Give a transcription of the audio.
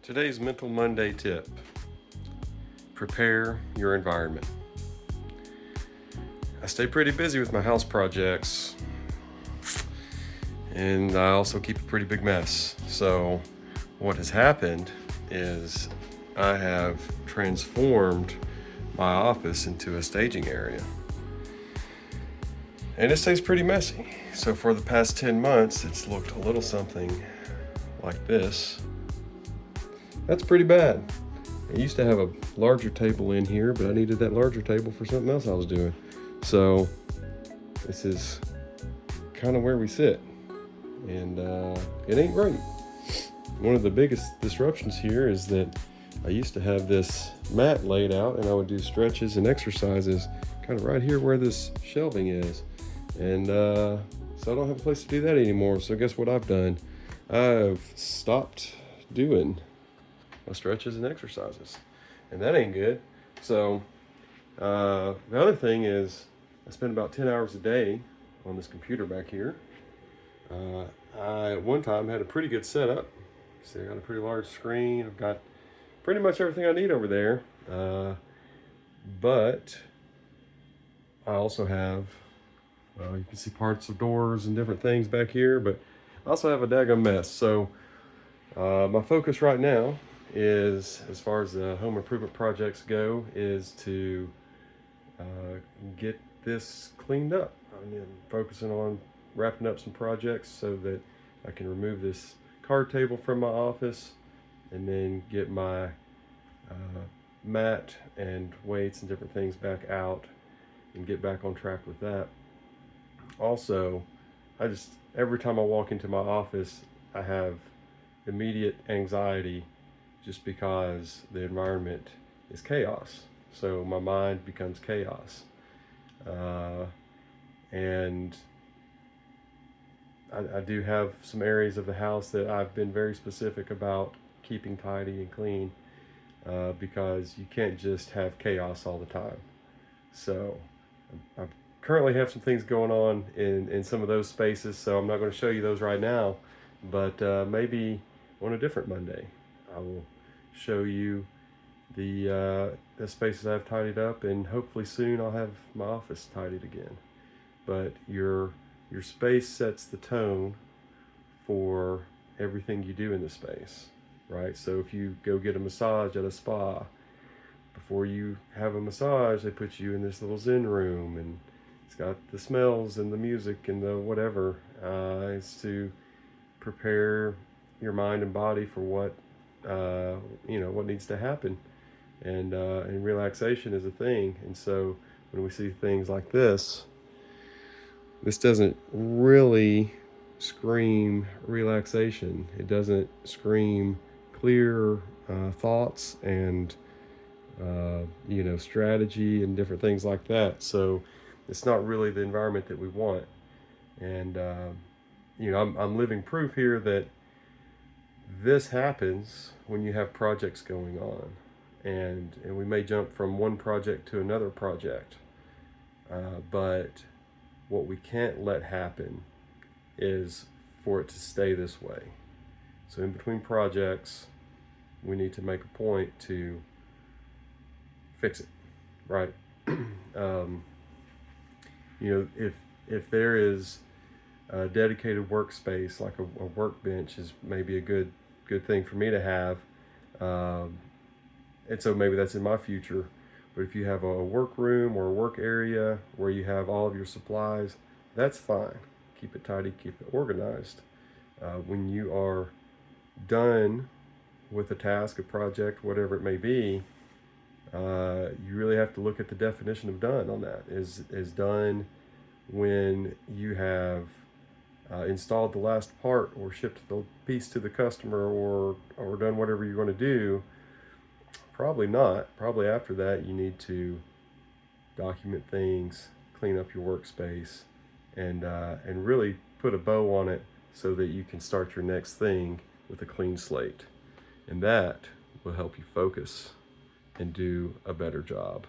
Today's Mental Monday tip: prepare your environment. I stay pretty busy with my house projects, and I also keep a pretty big mess. So, what has happened is I have transformed my office into a staging area. And it stays pretty messy. So, for the past 10 months, it's looked a little something like this. That's pretty bad. I used to have a larger table in here, but I needed that larger table for something else I was doing. So this is kind of where we sit, and it ain't great. One of the biggest disruptions here is that I used to have this mat laid out, and I would do stretches and exercises kind of right here where this shelving is. And so I don't have a place to do that anymore. So guess what I've done? I've stopped doing my stretches and exercises, and that ain't good. So the other thing is I spend about 10 hours a day on this computer back here. I at one time had a pretty good setup. See, I got a pretty large screen. I've got pretty much everything I need over there. But I also have, you can see parts of doors and different things back here, but I also have a daggum mess. So my focus right now is, as far as the home improvement projects go, is to get this cleaned up. I'm focusing on wrapping up some projects so that I can remove this card table from my office, and then get my mat and weights and different things back out and get back on track with that. Also, every time I walk into my office, I have immediate anxiety just because the environment is chaos. So my mind becomes chaos. And I do have some areas of the house that I've been very specific about keeping tidy and clean, because you can't just have chaos all the time. So I currently have some things going on in some of those spaces, so I'm not going to show you those right now, but maybe on a different Monday I will show you the spaces I've tidied up, and hopefully soon I'll have my office tidied again. But your space sets the tone for everything you do in the space, right? So if you go get a massage at a spa, before you have a massage, they put you in this little Zen room, and it's got the smells and the music and the whatever. It's to prepare your mind and body for what what needs to happen, and relaxation is a thing. And so when we see things like this doesn't really scream relaxation. It doesn't scream clear thoughts and strategy and different things like that. So it's not really the environment that we want. And I'm living proof here that this happens when you have projects going on, and we may jump from one project to another project, but what we can't let happen is for it to stay this way. So in between projects, we need to make a point to fix it, right? If there is a dedicated workspace, like a workbench is maybe a good thing for me to have, and so maybe that's in my future. But if you have a workroom or a work area where you have all of your supplies, that's fine. Keep it tidy, keep it organized. When you are done with a task, a project, whatever it may be, you really have to look at the definition of done on that. Is done when you have installed the last part, or shipped the piece to the customer, or done whatever you're going to do? Probably not. Probably after that, you need to document things, clean up your workspace, and really put a bow on it so that you can start your next thing with a clean slate. And that will help you focus and do a better job.